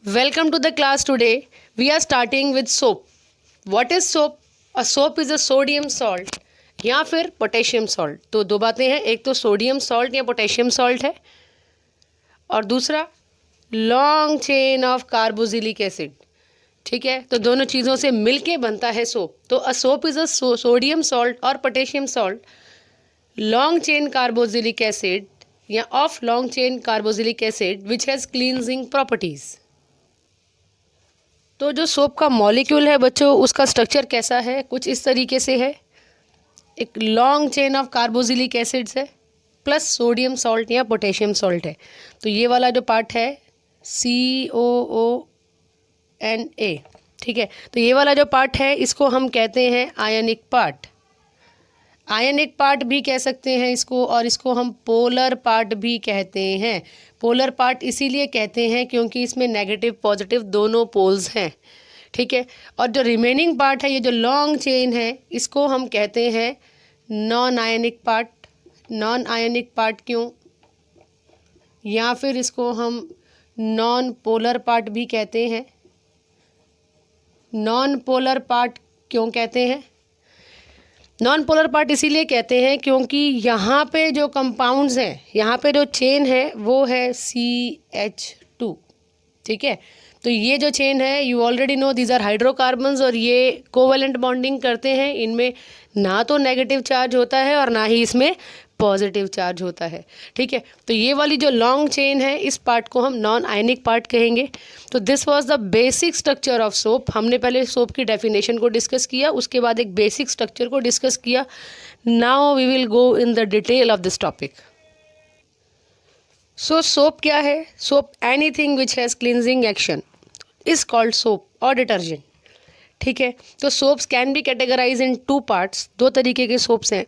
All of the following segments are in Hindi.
Welcome to the class today. We are starting with soap. What is soap? A soap is a sodium salt या फिर पोटेशियम सॉल्ट. तो दो बातें हैं, एक तो सोडियम सॉल्ट या पोटेशियम सॉल्ट है और दूसरा long chain of carboxylic acid. ठीक है, तो दोनों चीज़ों से मिलके बनता है सोप. तो a soap is a sodium salt और potassium salt long chain carboxylic acid या of long chain carboxylic acid which has cleansing properties. तो जो सोप का मॉलिक्यूल है बच्चों, उसका स्ट्रक्चर कैसा है? कुछ इस तरीके से है. एक long chain of carboxylic acids है प्लस सोडियम सॉल्ट या पोटेशियम सॉल्ट है. तो ये वाला जो पार्ट है COONA. ठीक है, तो ये वाला जो पार्ट है इसको हम कहते हैं आयनिक पार्ट. आयनिक पार्ट भी कह सकते हैं इसको, और इसको हम पोलर पार्ट भी कहते हैं. पोलर पार्ट इसीलिए कहते हैं क्योंकि इसमें नेगेटिव पॉजिटिव दोनों पोल्स हैं. ठीक है, और जो रिमेनिंग पार्ट है, ये जो लॉन्ग चेन है, इसको हम कहते हैं non ionic part. Non ionic part क्यों? या फिर इसको हम नॉन पोलर पार्ट भी कहते हैं. नॉन पोलर पार्ट क्यों कहते हैं? नॉन पोलर पार्ट इसीलिए कहते हैं क्योंकि यहाँ पे जो कंपाउंड्स हैं, यहाँ पे जो चेन है वो है CH2. ठीक है, तो ये जो चेन है, you already know these are hydrocarbons, और ये कोवेलेंट बॉन्डिंग करते हैं. इनमें ना तो नेगेटिव चार्ज होता है और ना ही इसमें पॉजिटिव चार्ज होता है. ठीक है, तो ये वाली जो लॉन्ग चेन है, इस पार्ट को हम नॉन आयनिक पार्ट कहेंगे. तो this was the basic structure of soap. हमने पहले सोप की डेफिनेशन को डिस्कस किया, उसके बाद एक बेसिक स्ट्रक्चर को डिस्कस किया. Now we will go in the detail of this topic. So soap क्या है? Soap anything which has cleansing action is called soap और डिटर्जेंट. ठीक है, तो soaps can be categorize in two parts. दो तरीके के सोप्स हैं.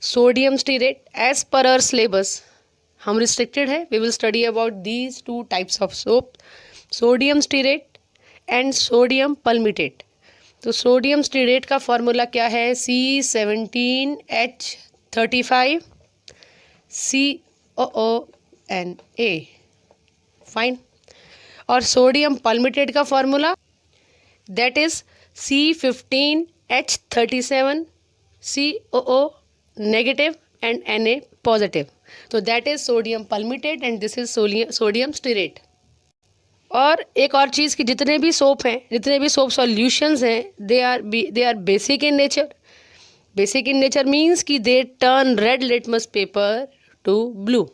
Sodium stearate as per our syllabus हम रिस्ट्रिक्टेड है, we will study about these two types of soap. Sodium stearate and sodium palmitate. तो सोडियम स्टीरेट का फॉर्मूला क्या है? C17H35 COONA. फाइन. और सोडियम पल्मिटेट का formula that is C15H37 COO negative and Na positive. तो that is sodium palmitate and this is sodium stearate. और एक और चीज़ कि जितने भी सोप हैं, जितने भी सोप सॉल्यूशंस हैं, they are basic in nature. Basic in nature means कि they turn red litmus paper to blue.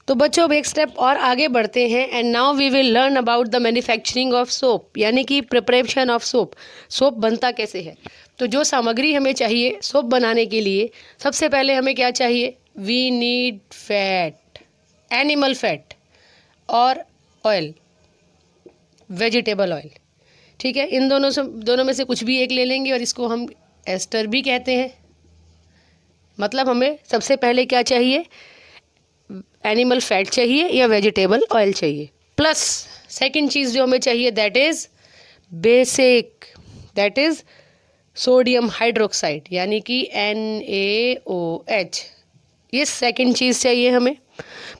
तो बच्चों अब एक स्टेप और आगे बढ़ते हैं and now we will learn about the manufacturing of soap, यानी कि प्रिपरेशन ऑफ सोप. सोप बनता कैसे है? तो जो सामग्री हमें चाहिए सोप बनाने के लिए, सबसे पहले हमें क्या चाहिए? We need fat, animal fat और ऑयल, वेजिटेबल ऑयल. ठीक है, इन दोनों में से कुछ भी एक ले लेंगे और इसको हम एस्टर भी कहते हैं. मतलब हमें सबसे पहले क्या चाहिए? एनिमल फैट चाहिए या वेजिटेबल ऑयल चाहिए. प्लस सेकंड चीज़ जो हमें चाहिए that is basic, that is sodium hydroxide, यानी कि NaOH. ये सेकंड चीज़ चाहिए हमें.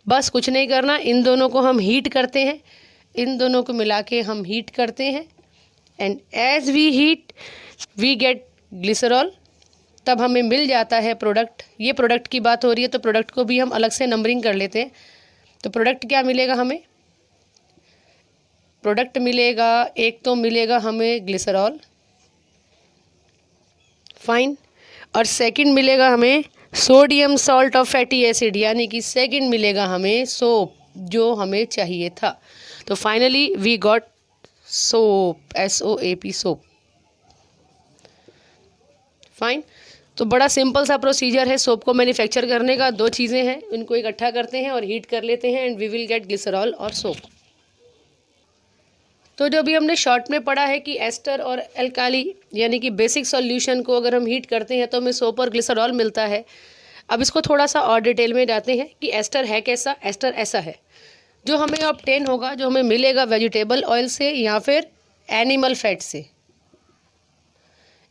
बस कुछ नहीं करना, इन दोनों को हम हीट करते हैं. इन दोनों को मिला के हम हीट करते हैं and as we heat we get glycerol. तब हमें मिल जाता है प्रोडक्ट. ये प्रोडक्ट की बात हो रही है तो प्रोडक्ट को भी हम अलग से नंबरिंग कर लेते हैं. तो प्रोडक्ट क्या मिलेगा हमें? प्रोडक्ट मिलेगा, एक तो मिलेगा हमें ग्लिसरॉल, फाइन, और सेकंड मिलेगा हमें sodium salt of fatty acid, यानी कि सेकंड मिलेगा हमें सोप जो हमें चाहिए था. तो finally we got soap, SOAP, soap. Fine. तो बड़ा सिंपल सा प्रोसीजर है सोप को मैन्युफैक्चर करने का. दो चीज़ें हैं, इनको इकट्ठा करते हैं और हीट कर लेते हैं and we will get glycerol और सोप. तो जो भी हमने शॉर्ट में पढ़ा है कि एस्टर और एल्काली यानी कि बेसिक सॉल्यूशन को अगर हम हीट करते हैं तो हमें सोप और ग्लिसरॉल मिलता है. अब इसको थोड़ा सा और डिटेल में जाते हैं कि एस्टर है कैसा. एस्टर ऐसा है, जो हमें ऑब्टेन होगा, जो हमें मिलेगा वेजिटेबल ऑयल से या फिर एनिमल फैट से.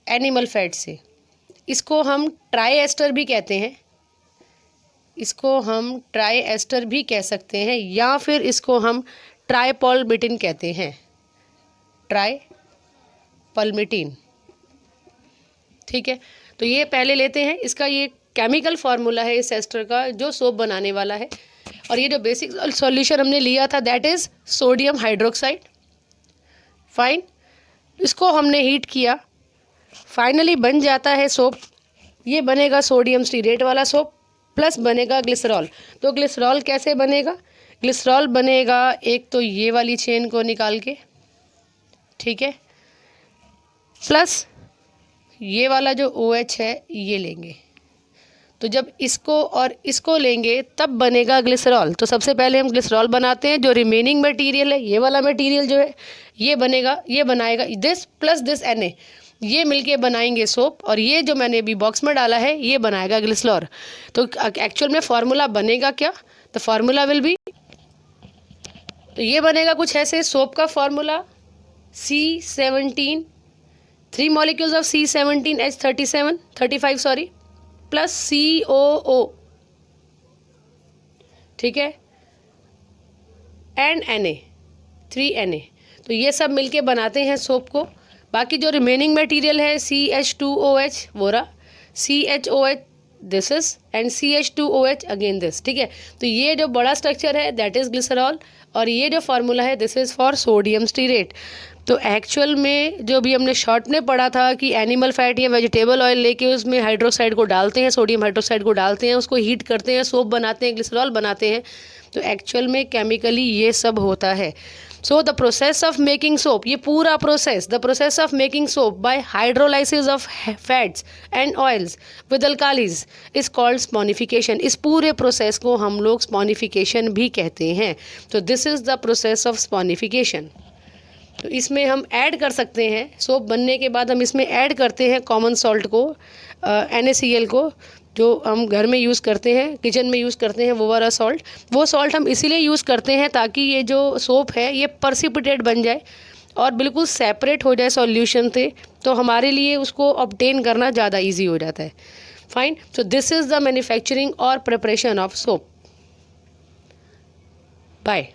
एनिमल फैट से इसको हम ट्राई एस्टर भी कहते हैं. इसको हम ट्राई एस्टर भी कह सकते हैं या फिर इसको हम ट्राइपॉलमिटिन कहते हैं, ट्राइपॉलमिटिन। ठीक है, तो ये पहले लेते हैं, इसका ये केमिकल फार्मूला है इस एस्टर का जो सोप बनाने वाला है। और ये जो बेसिक सॉल्यूशन हमने लिया था that is sodium hydroxide. Fine, इसको हमने हीट किया, फाइनली बन जाता है सोप। ये बनेगा सोडियम स्टीरेट वाला सोप प्लस बनेगा ग्लिसरॉल। तो ग्लिसरॉल कैसे बनेगा? ग्लिसरॉल बनेगा एक तो ये वाली चेन को निकाल के, ठीक है, प्लस ये वाला जो OH है ये लेंगे। तो जब इसको और इसको लेंगे तब बनेगा ग्लिसरॉल। तो सबसे पहले हम ग्लिसरॉल बनाते हैं। जो रिमेनिंग मटेरियल है, ये वाला मटेरियल जो है ये बनेगा, ये बनाएगा दिस प्लस दिस Na, ये मिलके बनाएंगे सोप। और ये जो मैंने अभी बॉक्स में डाला है ये बनाएगा ग्लिसरॉल। तो एक्चुअल में फार्मूला बनेगा क्या? द फार्मूला विल बी, तो ये बनेगा कुछ ऐसे। सोप का formula C17, 3 molecules of C17H35 sorry, plus COO, ठीक है, एंड Na, 3 Na। तो ये सब मिलके बनाते हैं सोप को। बाकी जो रिमेनिंग मटेरियल है CH2OH वो रहा, CHOH this is and CH2OH again this, ठीक है। तो ये जो बड़ा स्ट्रक्चर है दैट इज़ ग्लिसरॉल और ये जो फार्मूला है this is for sodium stearate. तो एक्चुअल में जो भी हमने शॉर्ट में पढ़ा था कि एनिमल फैट या वेजिटेबल ऑयल लेके उसमें हाइड्रोक्साइड को डालते हैं, सोडियम हाइड्रोक्साइड को डालते हैं, उसको हीट करते हैं, सोप बनाते हैं, ग्लिसरॉल बनाते हैं। तो एक्चुअल में केमिकली ये सब होता है। So the process of making soap, ये पूरा process, the process of making soap by hydrolysis of fats and oils with alkalies is called saponification. इस पूरे प्रोसेस को हम लोग स्पॉनिफिकेशन भी कहते हैं। तो this is the process of saponification. तो इसमें हम ऐड कर सकते हैं, सोप बनने के बाद हम इसमें ऐड करते हैं कॉमन सॉल्ट को, NaCl को, जो हम घर में यूज़ करते हैं, किचन में यूज़ करते हैं, वो वाला सॉल्ट। वो सॉल्ट हम इसीलिए यूज़ करते हैं ताकि ये जो सोप है ये पर्सिपिटेट बन जाए और बिल्कुल सेपरेट हो जाए सॉल्यूशन से। तो हमारे लिए उसको ऑब्टेन करना ज़्यादा ईजी हो जाता है। Fine, so this is the manufacturing और प्रिपरेशन ऑफ सोप। बाय।